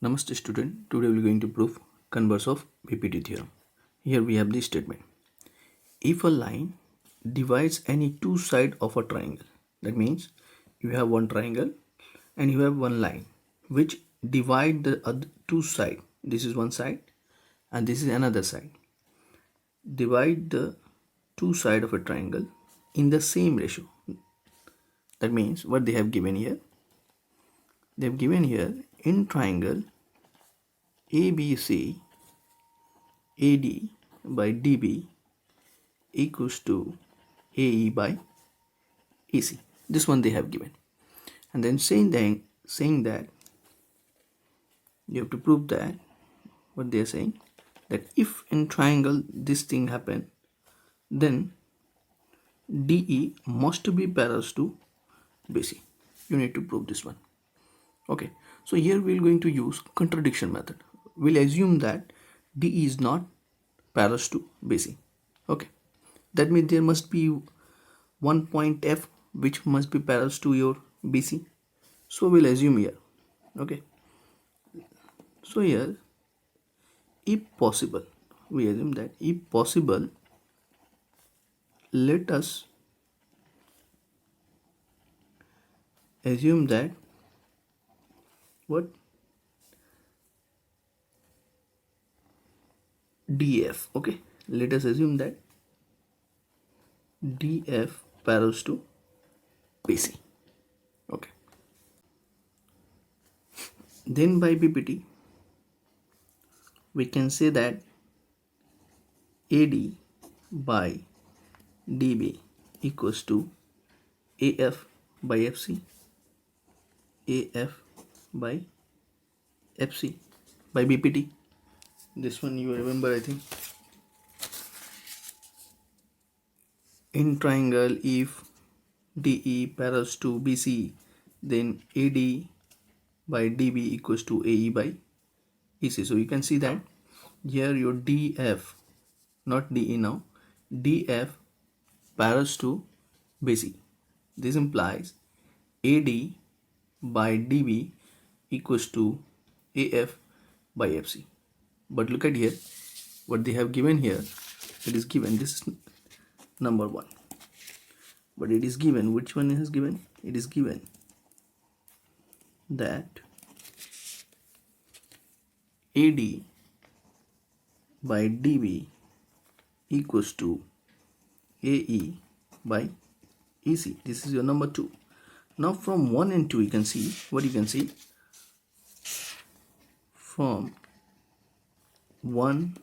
Namaste student, today we are going to prove Converse of BPT theorem. Here we have this statement. If a line divides any two sides of a triangle, that means you have one triangle and you have one line which divide the other two sides. This is one side and this is another side. Divide the two sides of a triangle in the same ratio. That means what they have given here. They have given here in triangle ABC AD by DB equals to AE by AC. This one they have given, and then saying that you have to prove that what they are saying, that if in triangle this thing happen, then DE must be parallel to BC. You need to prove this one. Okay, so here we are going to use contradiction method. We'll assume that DE is not parallel to BC. Okay, that means there must be one point F which must be parallel to your BC. So we'll assume here. Okay, so here, if possible, we assume that if possible, let us assume that what DF. Okay, let us assume that DF parallel to BC. Okay, then by BPT we can say that AD by DB equals to AF by FC, AF by FC by BPT. This one you remember, I think. In triangle, if DE parallel to BC, then AD by DB equals to AE by EC. So you can see that here your DF, not DE now, DF parallel to BC. This implies AD by DB equals to AF by FC. But look at here, what they have given here, it is given, this is number 1. But it is given, which one is given? It is given that AD by DB equals to AE by EC. This is your number 2. Now from 1 and 2 you can see, what you can see, from 1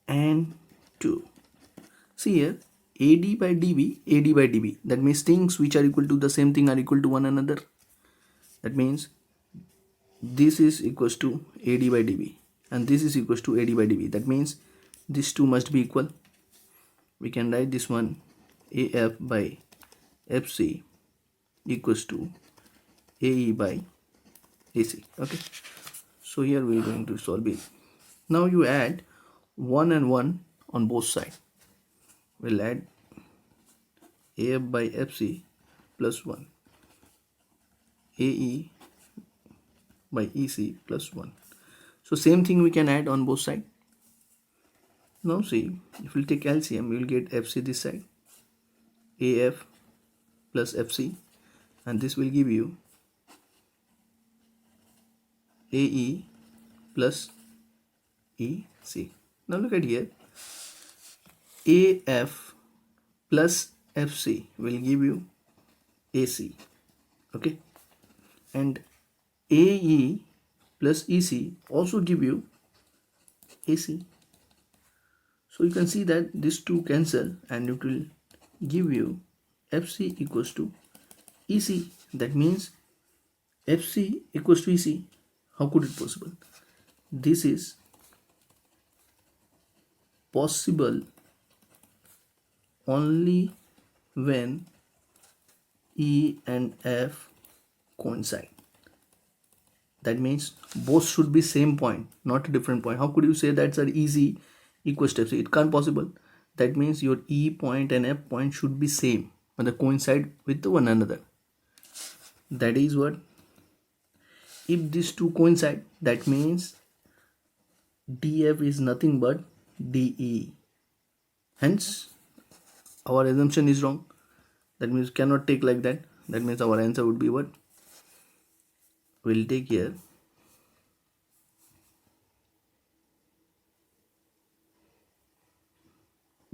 and 2. See here, AD by DB, AD by DB. That means things which are equal to the same thing are equal to one another. That means this is equals to AD by DB and this is equals to AD by DB. That means these two must be equal. We can write this one AF by FC equals to AE by AC. Okay, so here we are going to solve it. Now you add 1 and 1 on both sides. We'll add AF by FC plus 1, AE by EC plus 1. So same thing we can add on both sides. Now see, if we take LCM, we will get FC this side, AF plus FC, and this will give you AE plus EC. Now look at here, AF plus FC will give you AC. Okay, and AE plus EC also give you AC. So you can see that these two cancel and it will give you FC equals to EC. That means FC equals to EC. How could it possible? This is possible only when E and F coincide. That means both should be same point, not a different point. How could you say that's an EC equals to FC? It can't possible. That means your E point and F point should be same when they coincide with one another. That is what if these two coincide, that means DF is nothing but DE. Hence, our assumption is wrong. That means cannot take like that. That means our answer would be what? We'll take here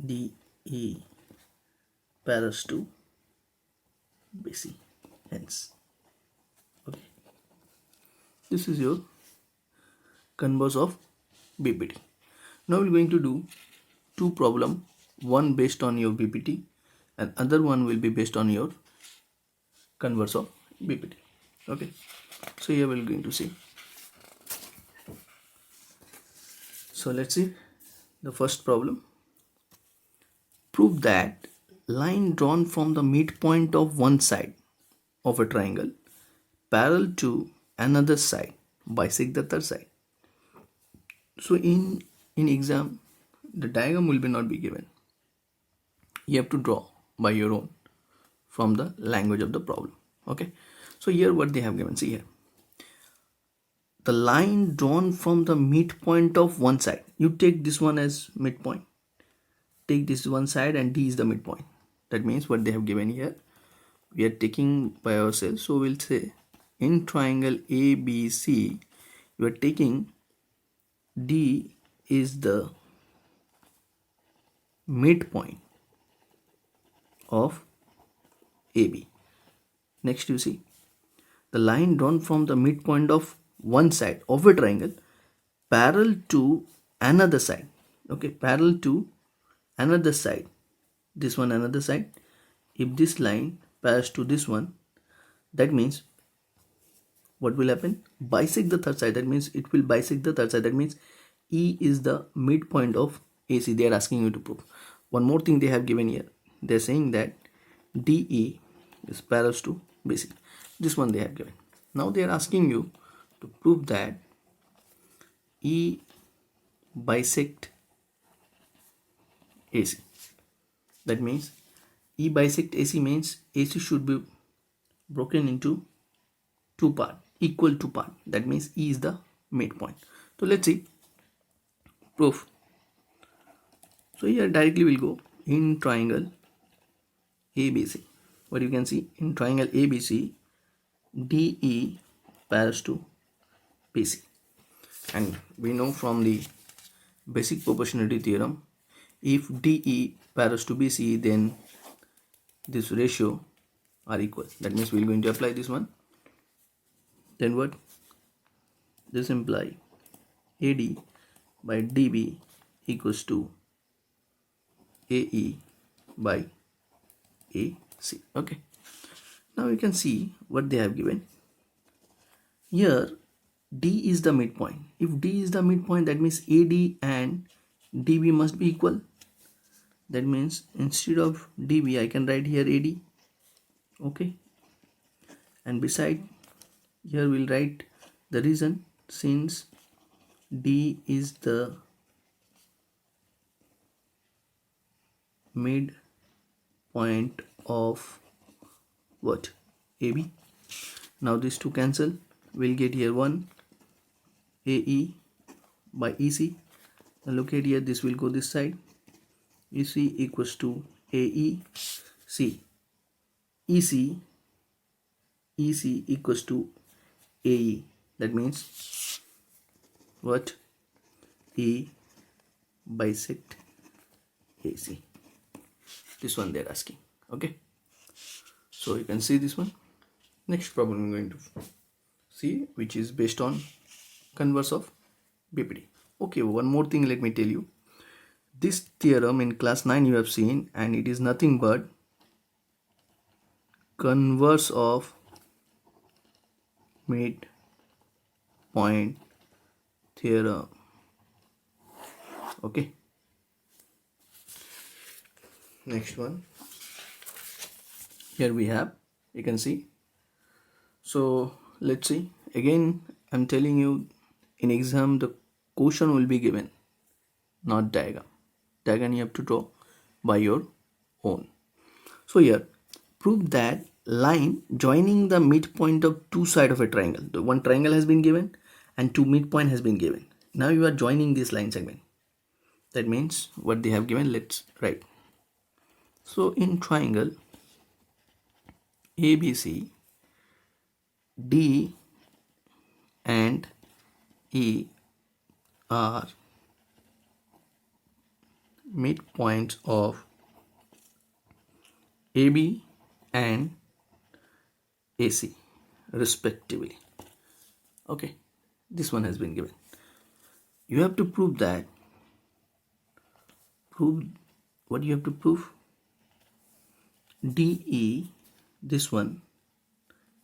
DE paras to BC. Hence, okay. This is your Converse of BPT. Now we're going to do two problem, one based on your BPT and other one will be based on your Converse of BPT. Okay, so here we're going to see. So let's see the first problem. Prove that line drawn from the midpoint of one side of a triangle parallel to another side bisect the third side. So in exam, the diagram will be not be given. You have to draw by your own from the language of the problem. Okay, so here what they have given, see here, the line drawn from the midpoint of one side, you take this one as midpoint, take this one side and D is the midpoint. That means what they have given here, we are taking by ourselves. So we'll say in triangle ABC, you are taking D is the midpoint of AB. Next you see the line drawn from the midpoint of one side of a triangle parallel to another side. Okay, parallel to another side, this one another side. If this line passes to this one, that means what will happen? Bisect the third side. That means it will bisect the third side. That means E is the midpoint of AC. They are asking you to prove. One more thing they have given here. They are saying that DE is parallel to BC. This one they have given. Now they are asking you to prove that E bisect AC. That means E bisect AC means AC should be broken into two parts, equal to part. That means E is the midpoint. So let's see proof. So here directly we'll go in triangle ABC. What you can see in triangle ABC, DE parallel to BC, and we know from the basic proportionality theorem, if DE parallel to BC, then this ratio are equal. That means we're going to apply this one. Then what? This imply AD by DB equals to AE by AC. Okay, now you can see what they have given here. D is the midpoint. If D is the midpoint, that means AD and DB must be equal. That means instead of DB I can write here AD. Okay, and beside here we'll write the reason, since D is the midpoint of what? AB. Now these two cancel, we'll get here 1 AE by EC. And look at here, this will go this side, EC equals to AE. See, EC equals to AE. That means what? E bisect AC. This one they're asking. Okay, so you can see this one. Next problem I'm going to see, which is based on Converse of BPT. Okay, one more thing let me tell you. This theorem in class 9 you have seen, and it is nothing but Converse of Midpoint Theorem. Okay, next one here we have, you can see. So let's see again, I'm telling you in exam the question will be given, not diagram. Diagram you have to draw by your own. So here prove that line joining the midpoint of two sides of a triangle. The one triangle has been given and two midpoint has been given. Now you are joining this line segment. That means what they have given, let's write. So in triangle ABC, D and E are midpoints of AB and AC respectively. Okay, this one has been given. You have to prove that. What you have to prove? DE, this one,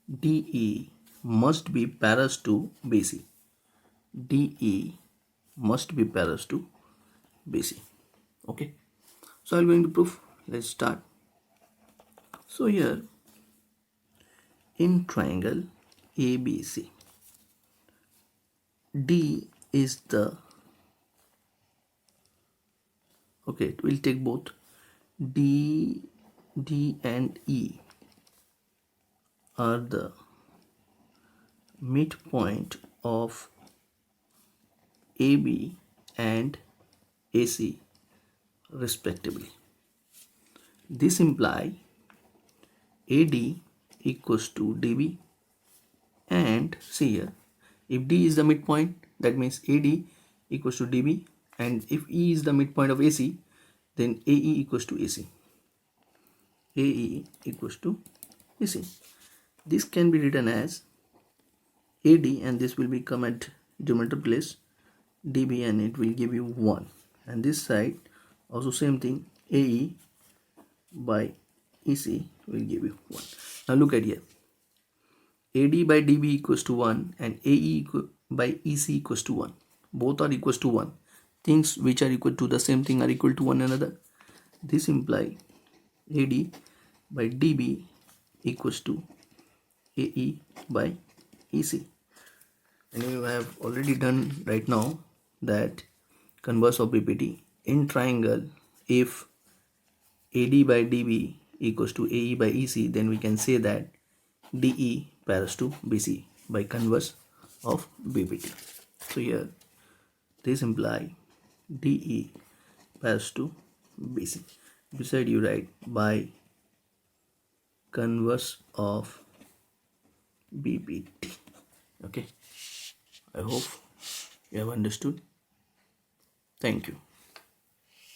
DE must be paras to BC. DE must be paras to BC. Okay, so I'm going to prove. Let's start. So here in triangle ABC, D is the, okay, we'll take both. D and E are the midpoint of AB and AC respectively. This implies AD equals to DB, and see here, if D is the midpoint, that means AD equals to DB, and if E is the midpoint of AC, then AE equals to AC. AE equals to AC. This can be written as AD, and this will become at geometry place DB, and it will give you 1. And this side also same thing, AE by EC will give you 1. Now look at here, AD by DB equals to 1 and AE by EC equals to 1. Both are equals to 1. Things which are equal to the same thing are equal to one another. This implies AD by DB equals to AE by EC. And you have already done right now that converse of BPT in triangle, if AD by DB equals to AE by EC, then we can say that DE paras to BC by converse of BPT. So here this implies DE paras to BC. Beside you write by converse of BPT. Okay, I hope you have understood. Thank you.